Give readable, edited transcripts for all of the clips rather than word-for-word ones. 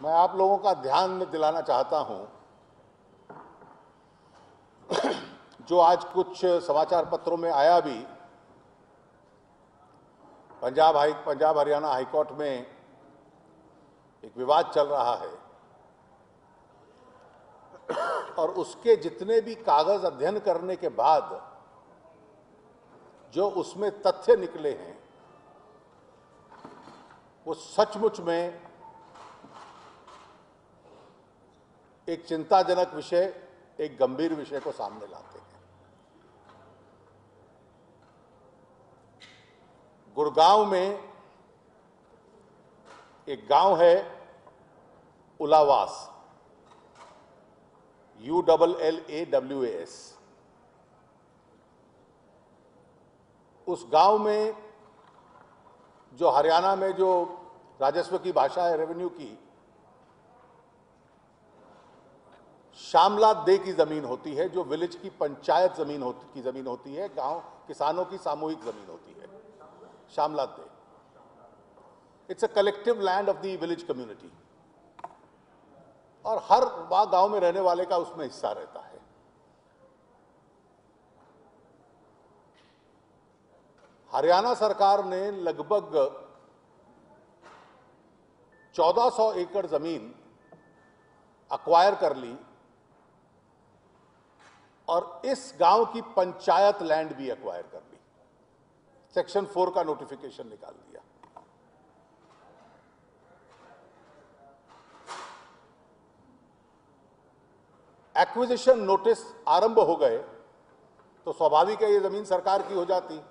मैं आप लोगों का ध्यान दिलाना चाहता हूं, जो आज कुछ समाचार पत्रों में आया भी, पंजाब हरियाणा हाईकोर्ट में एक विवाद चल रहा है और उसके जितने भी कागज अध्ययन करने के बाद जो उसमें तथ्य निकले हैं, वो सचमुच में एक चिंताजनक विषय, एक गंभीर विषय को सामने लाते हैं। गुड़गांव में एक गांव है उलावास, ULLAWAS। उस गांव में जो हरियाणा में जो राजस्व की भाषा है, रेवेन्यू की, शामलात दे की जमीन होती है, जो विलेज की पंचायत की जमीन होती है, गांव किसानों की सामूहिक जमीन होती है, शामलात दे। It's a collective land of the village community और हर गांव में रहने वाले का उसमें हिस्सा रहता है। हरियाणा सरकार ने लगभग 1400 एकड़ जमीन अक्वायर कर ली और इस गांव की पंचायत लैंड भी अक्वायर कर ली। सेक्शन 4 का नोटिफिकेशन निकाल दिया। एक्विजिशन नोटिस आरंभ हो गए तो स्वाभाविक है ये जमीन सरकार की हो जाती।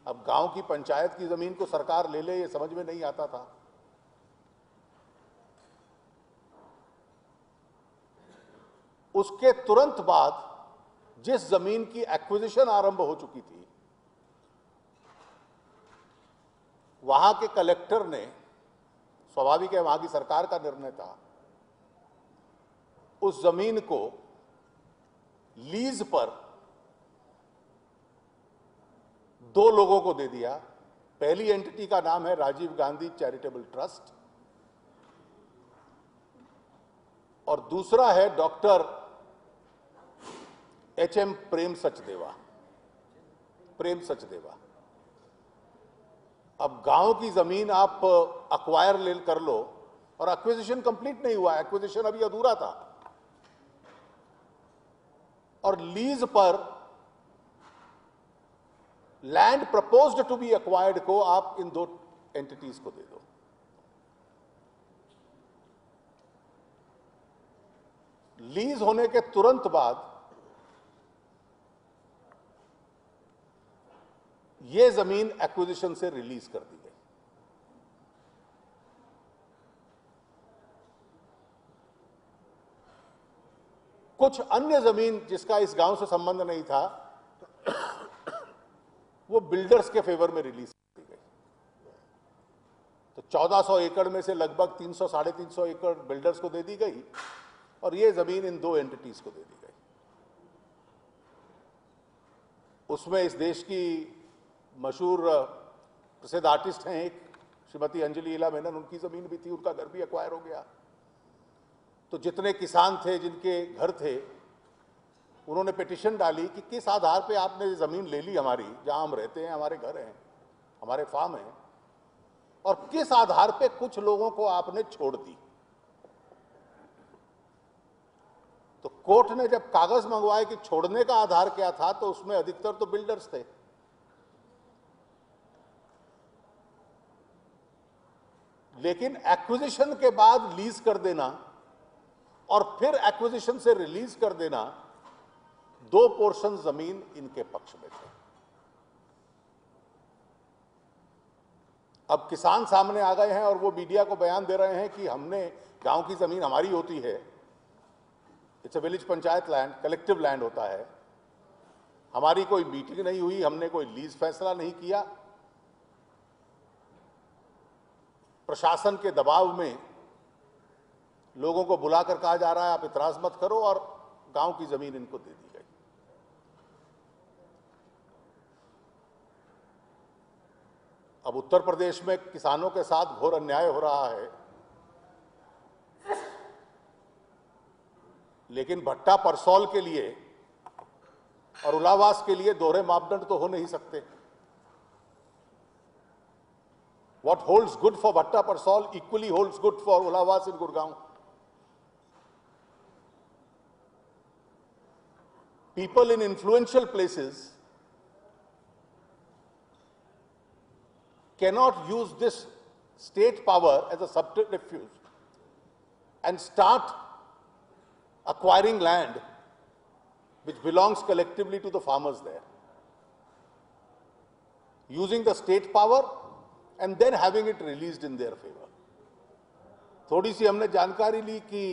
अब गांव की पंचायत की जमीन को सरकार ले ले, ये समझ में नहीं आता था। उसके तुरंत बाद जिस जमीन की एक्विजिशन आरंभ हो चुकी थी, वहां के कलेक्टर ने, स्वाभाविक है वहां की सरकार का निर्णय था, उस जमीन को लीज पर 2 लोगों को दे दिया। पहली एंटिटी का नाम है राजीव गांधी चैरिटेबल ट्रस्ट और दूसरा है डॉक्टर HM प्रेम सचदेवा। अब गांव की जमीन आप अक्वायर कर लो और एक्विजिशन कंप्लीट नहीं हुआ, एक्विजिशन अभी अधूरा था, और लीज पर land proposed to be acquired को आप इन 2 एंटिटीज को दे दो। लीज होने के तुरंत बाद यह जमीन एक्विजिशन से रिलीज कर दी गई। कुछ अन्य जमीन जिसका इस गांव से संबंध नहीं था, वो बिल्डर्स के फेवर में रिलीज कर दी गई। तो 1400 एकड़ में से लगभग 300 साढ़े 300 एकड़ बिल्डर्स को दे दी गई और ये जमीन इन 2 एंटिटीज को दे दी गई। उसमें इस देश की मशहूर प्रसिद्ध आर्टिस्ट हैं एक, श्रीमती अंजलि इला मेनन, उनकी जमीन भी थी, उनका घर भी एक्वायर हो गया। तो जितने किसान थे जिनके घर थे, उन्होंने पिटीशन डाली कि किस आधार पे आपने जमीन ले ली हमारी, जहां हम रहते हैं, हमारे घर हैं, हमारे फार्म हैं, और किस आधार पे कुछ लोगों को आपने छोड़ दी। तो कोर्ट ने जब कागज मंगवाए कि छोड़ने का आधार क्या था, तो उसमें अधिकतर तो बिल्डर्स थे। लेकिन एक्विजिशन के बाद लीज कर देना और फिर एक्विजिशन से रिलीज कर देना, 2 पोर्शन जमीन इनके पक्ष में थे। अब किसान सामने आ गए हैं और वो मीडिया को बयान दे रहे हैं कि हमने, गांव की जमीन हमारी होती है, it's a village panchayat land, collective land होता है, हमारी कोई मीटिंग नहीं हुई, हमने कोई लीज फैसला नहीं किया, प्रशासन के दबाव में लोगों को बुलाकर कहा जा रहा है आप इतराज मत करो, और गांव की जमीन इनको दे दी गई। अब उत्तर प्रदेश में किसानों के साथ घोर अन्याय हो रहा है। लेकिन भट्टा परसौल के लिए और उलावास के लिए दोहरे मापदंड तो हो नहीं सकते। What holds good for Bhatta Parsol equally holds good for Ulavas in Gurgaon. People in influential places cannot use this state power as a subterfuge and start acquiring land which belongs collectively to the farmers there, using the state power and then having it released in their favor. थोड़ी सी हमने जानकारी ली कि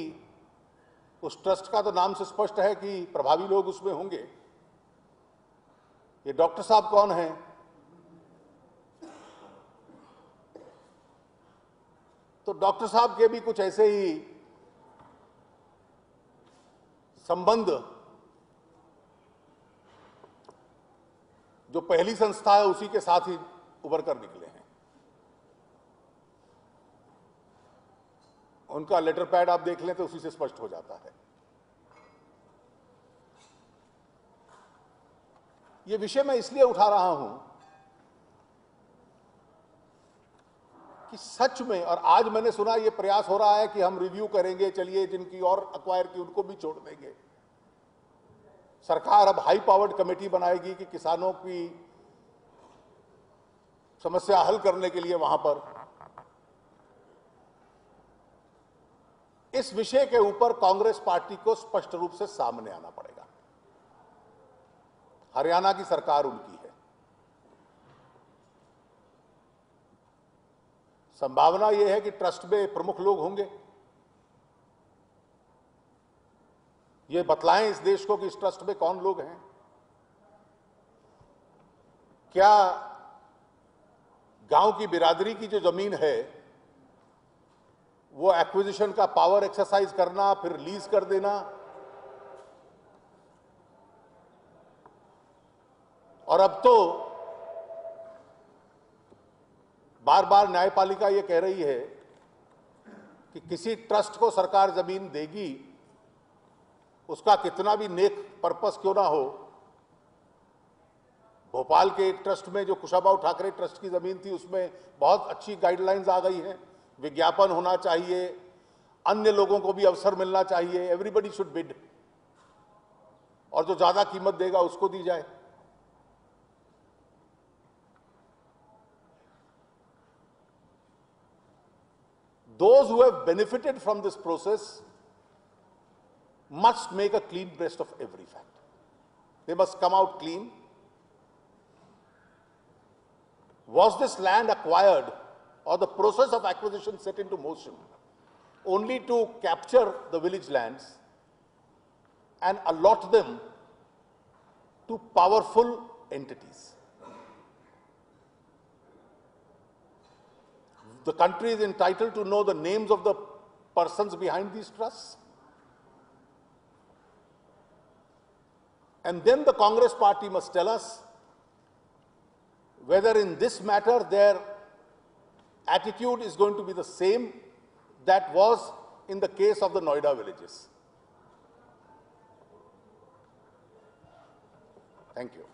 उस trust का तो नाम से स्पष्ट है कि प्रभावी लोग उसमें होंगे। ये डॉक्टर साहब कौन हैं? तो डॉक्टर साहब के भी कुछ ऐसे ही संबंध, जो पहली संस्था है उसी के साथ ही उभर कर निकले हैं। उनका लेटर पैड आप देख लें तो उसी से स्पष्ट हो जाता है। यह विषय मैं इसलिए उठा रहा हूं कि सच में, और आज मैंने सुना यह प्रयास हो रहा है कि हम रिव्यू करेंगे, चलिए जिनकी और अक्वायर की उनको भी छोड़ देंगे। सरकार अब हाई पावर्ड कमेटी बनाएगी कि किसानों की समस्या हल करने के लिए वहां पर। इस विषय के ऊपर कांग्रेस पार्टी को स्पष्ट रूप से सामने आना पड़ेगा। हरियाणा की सरकार उनकी है। संभावना यह है कि ट्रस्ट में प्रमुख लोग होंगे। ये बतलाएं इस देश को कि इस ट्रस्ट में कौन लोग हैं। क्या गांव की बिरादरी की जो जमीन है वो एक्विजिशन का पावर एक्सरसाइज करना, फिर लीज कर देना, और अब तो बार बार न्यायपालिका ये कह रही है कि किसी ट्रस्ट को सरकार जमीन देगी, उसका कितना भी नेक पर्पस क्यों ना हो। भोपाल के एक ट्रस्ट में जो कुशाभाऊ ठाकरे ट्रस्ट की जमीन थी उसमें बहुत अच्छी गाइडलाइंस आ गई हैं। विज्ञापन होना चाहिए, अन्य लोगों को भी अवसर मिलना चाहिए, एवरीबडी शुड बिड, और जो ज्यादा कीमत देगा उसको दी जाए। Those who have benefited from this process must make a clean breast of every fact. They must come out clean. Was this land acquired or the process of acquisition set into motion only to capture the village lands and allot them to powerful entities? The country is entitled to know the names of the persons behind these trusts. And then the Congress party must tell us whether in this matter their attitude is going to be the same that was in the case of the Noida villages. Thank you.